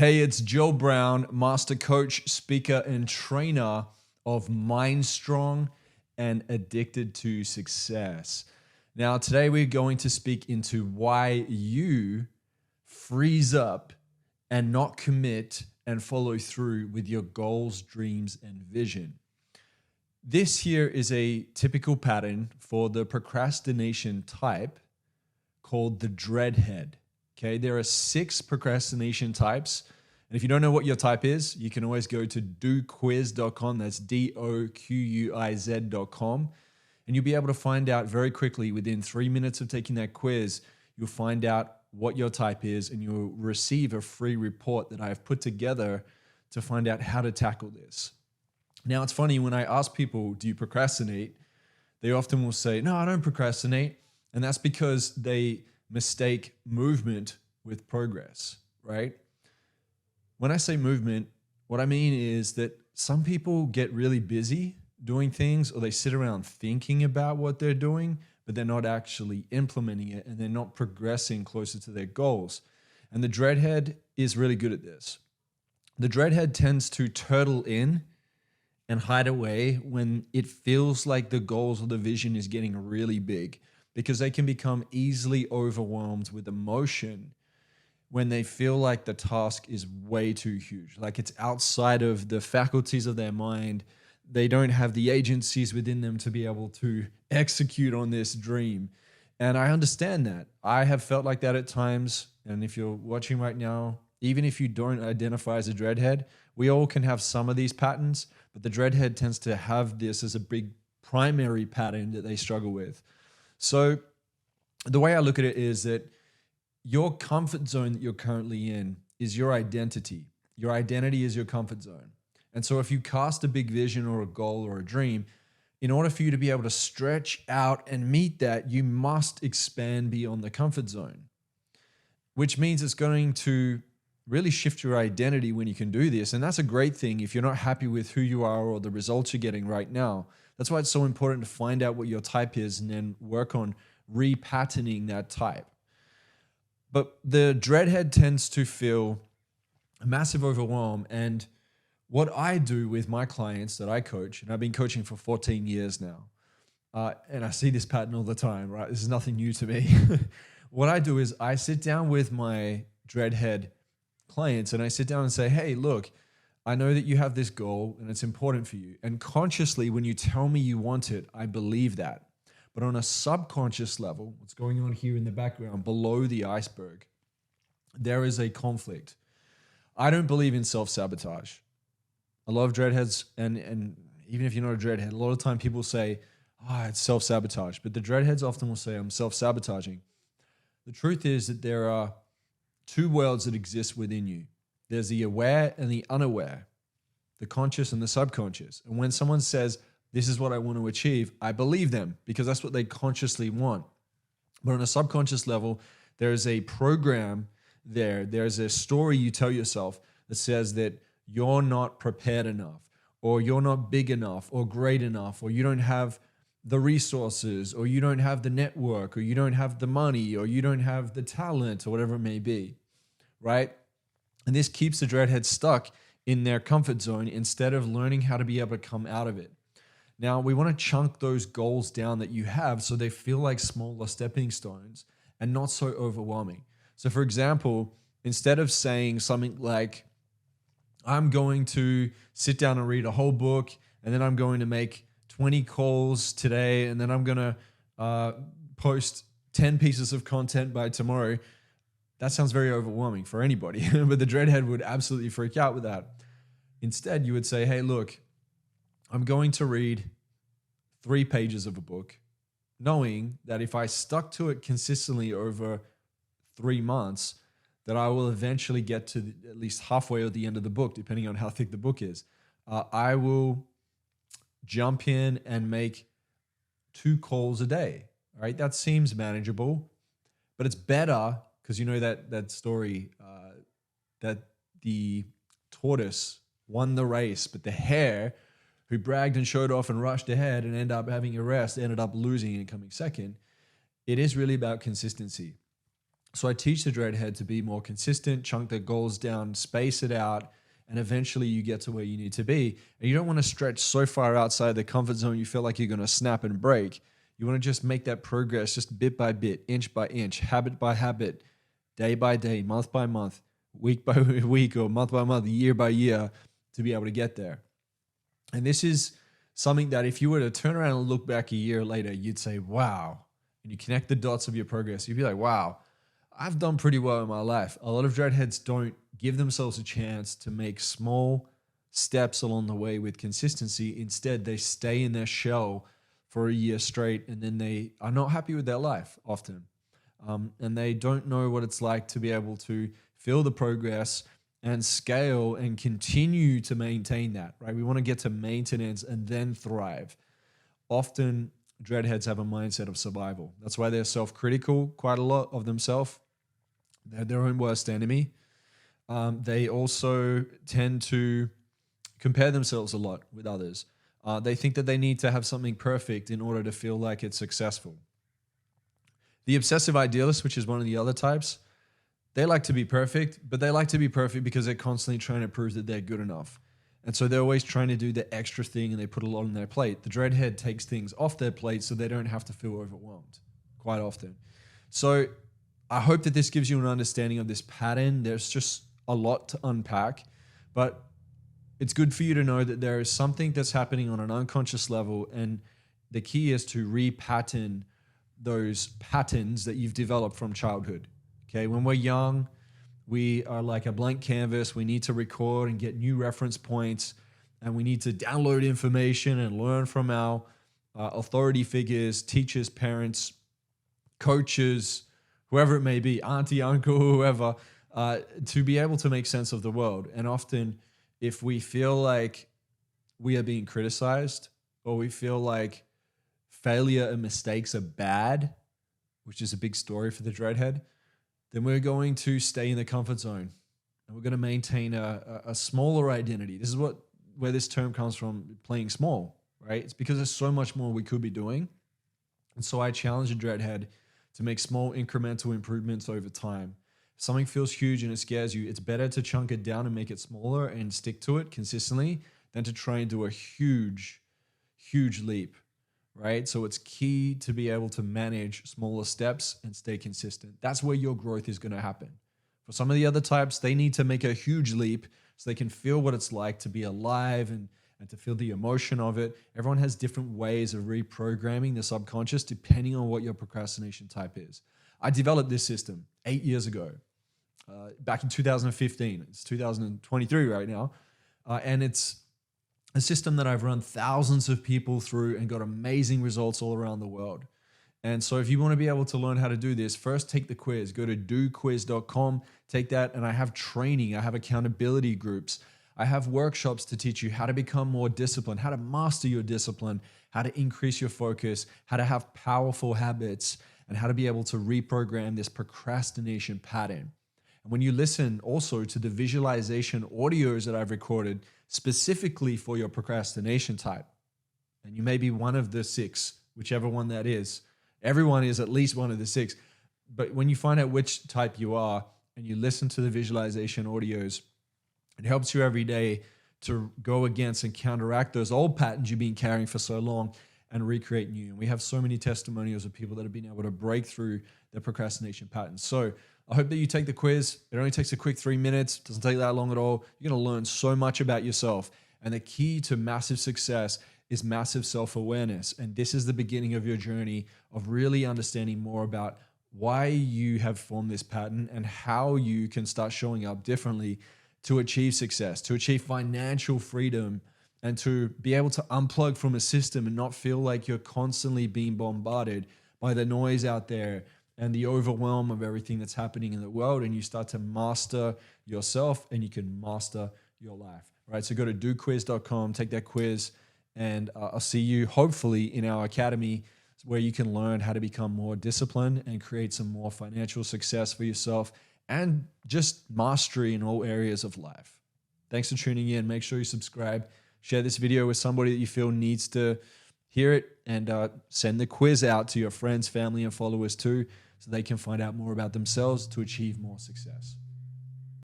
Hey, it's Joe Brown, master coach, speaker, and trainer of Mind Strong and Addicted to Success. Now, today we're going to speak into why you freeze up and not commit and follow through with your goals, dreams, and vision. This here is a typical pattern for the procrastination type called the dreadhead. Okay, there are 6 procrastination types. And if you don't know what your type is, you can always go to doquiz.com. That's DOQUIZ.com. And you'll be able to find out very quickly within 3 minutes of taking that quiz, you'll find out what your type is and you'll receive a free report that I have put together to find out how to tackle this. Now, it's funny when I ask people, do you procrastinate? They often will say, no, I don't procrastinate. And that's because they mistake movement with progress, right? When I say movement, what I mean is that some people get really busy doing things, or they sit around thinking about what they're doing, but they're not actually implementing it and they're not progressing closer to their goals. And the dreadhead is really good at this. The dreadhead tends to turtle in and hide away when it feels like the goals or the vision is getting really big, because they can become easily overwhelmed with emotion when they feel like the task is way too huge, like it's outside of the faculties of their mind. They don't have the agencies within them to be able to execute on this dream. And I understand that. I have felt like that at times. And if you're watching right now, even if you don't identify as a dreadhead, we all can have some of these patterns, but the dreadhead tends to have this as a big primary pattern that they struggle with. So the way I look at it is that your comfort zone that you're currently in is your identity. Your identity is your comfort zone. And so if you cast a big vision or a goal or a dream, in order for you to be able to stretch out and meet that, you must expand beyond the comfort zone, which means it's going to really shift your identity when you can do this. And that's a great thing if you're not happy with who you are or the results you're getting right now. That's why it's so important to find out what your type is and then work on repatterning that type. But the dreadhead tends to feel a massive overwhelm. And what I do with my clients that I coach, and I've been coaching for 14 years now, and I see this pattern all the time, right? This is nothing new to me. What I do is I sit down with my dreadhead clients and I sit down and say, hey, look, I know that you have this goal and it's important for you. And consciously, when you tell me you want it, I believe that. But on a subconscious level, what's going on here in the background, below the iceberg, there is a conflict. I don't believe in self-sabotage. A lot of dreadheads, and even if you're not a dreadhead, a lot of time people say, it's self-sabotage. But the dreadheads often will say, I'm self-sabotaging. The truth is that there are 2 worlds that exist within you. There's the aware and the unaware, the conscious and the subconscious. And when someone says, this is what I want to achieve, I believe them because that's what they consciously want. But on a subconscious level, there is a program there. There's a story you tell yourself that says that you're not prepared enough, or you're not big enough, or great enough, or you don't have the resources, or you don't have the network, or you don't have the money, or you don't have the talent, or whatever it may be, right? And this keeps the dreadhead stuck in their comfort zone instead of learning how to be able to come out of it. Now, we want to chunk those goals down that you have so they feel like smaller stepping stones and not so overwhelming. So for example, instead of saying something like, I'm going to sit down and read a whole book, and then I'm going to make 20 calls today, and then I'm going to post 10 pieces of content by tomorrow. That sounds very overwhelming for anybody, but the dreadhead would absolutely freak out with that. Instead, you would say, hey, look, I'm going to read 3 pages of a book, knowing that if I stuck to it consistently over 3 months, that I will eventually get to at least halfway or the end of the book, depending on how thick the book is. I will jump in and make 2 calls a day, right? That seems manageable, but it's better because you know that story that the tortoise won the race, but the hare who bragged and showed off and rushed ahead and ended up having a rest ended up losing and coming second. It is really about consistency. So I teach the dreadhead to be more consistent, chunk their goals down, space it out, and eventually you get to where you need to be. And you don't want to stretch so far outside the comfort zone you feel like you're going to snap and break. You want to just make that progress just bit by bit, inch by inch, habit by habit, day by day, month by month, week by week, or month by month, year by year, to be able to get there. And this is something that if you were to turn around and look back a year later, you'd say, wow. And you connect the dots of your progress. You'd be like, wow, I've done pretty well in my life. A lot of dreadheads don't give themselves a chance to make small steps along the way with consistency. Instead, they stay in their shell for a year straight, and then they are not happy with their life often. And they don't know what it's like to be able to feel the progress and scale and continue to maintain that, right? We want to get to maintenance and then thrive. Often, dreadheads have a mindset of survival. That's why they're self-critical quite a lot of themselves. They're their own worst enemy. They also tend to compare themselves a lot with others. They think that they need to have something perfect in order to feel like it's successful. The obsessive idealist, which is one of the other types, they like to be perfect, but they like to be perfect because they're constantly trying to prove that they're good enough. And so they're always trying to do the extra thing, and they put a lot on their plate. The dreadhead takes things off their plate so they don't have to feel overwhelmed quite often. So I hope that this gives you an understanding of this pattern. There's just a lot to unpack, but it's good for you to know that there is something that's happening on an unconscious level, and the key is to repattern those patterns that you've developed from childhood. Okay, when we're young, we are like a blank canvas. We need to record and get new reference points, and we need to download information and learn from our authority figures, teachers, parents, coaches, whoever it may be, auntie, uncle, whoever, to be able to make sense of the world. And often, if we feel like we are being criticized, or we feel like failure and mistakes are bad, which is a big story for the dreadhead, then we're going to stay in the comfort zone, and we're going to maintain a smaller identity. This is where this term comes from, playing small, right? It's because there's so much more we could be doing. And so I challenge a dreadhead to make small incremental improvements over time. If something feels huge and it scares you, it's better to chunk it down and make it smaller and stick to it consistently than to try and do a huge, huge leap, right? So it's key to be able to manage smaller steps and stay consistent. That's where your growth is going to happen. For some of the other types, they need to make a huge leap so they can feel what it's like to be alive and to feel the emotion of it. Everyone has different ways of reprogramming the subconscious depending on what your procrastination type is. I developed this system 8 years ago, back in 2015. It's 2023 right now. And it's a system that I've run thousands of people through and got amazing results all around the world. And so if you want to be able to learn how to do this, first take the quiz. Go to doquiz.com, take that, and I have training. I have accountability groups. I have workshops to teach you how to become more disciplined, how to master your discipline, how to increase your focus, how to have powerful habits, and how to be able to reprogram this procrastination pattern. And when you listen also to the visualization audios that I've recorded specifically for your procrastination type, and you may be one of the 6, whichever one that is. Everyone is at least one of the 6. But when you find out which type you are and you listen to the visualization audios, it helps you every day to go against and counteract those old patterns you've been carrying for so long and recreate new. And we have so many testimonials of people that have been able to break through their procrastination patterns. So I hope that you take the quiz. It only takes a quick 3 minutes. It doesn't take that long at all. You're going to learn so much about yourself. And the key to massive success is massive self-awareness. And this is the beginning of your journey of really understanding more about why you have formed this pattern and how you can start showing up differently to achieve success, to achieve financial freedom, and to be able to unplug from a system and not feel like you're constantly being bombarded by the noise out there and the overwhelm of everything that's happening in the world. And you start to master yourself, and you can master your life. All right, so go to doquiz.com, take that quiz, and I'll see you hopefully in our academy where you can learn how to become more disciplined and create some more financial success for yourself and just mastery in all areas of life. Thanks for tuning in. Make sure you subscribe. Share this video with somebody that you feel needs to hear it, and send the quiz out to your friends, family, and followers too, so they can find out more about themselves to achieve more success.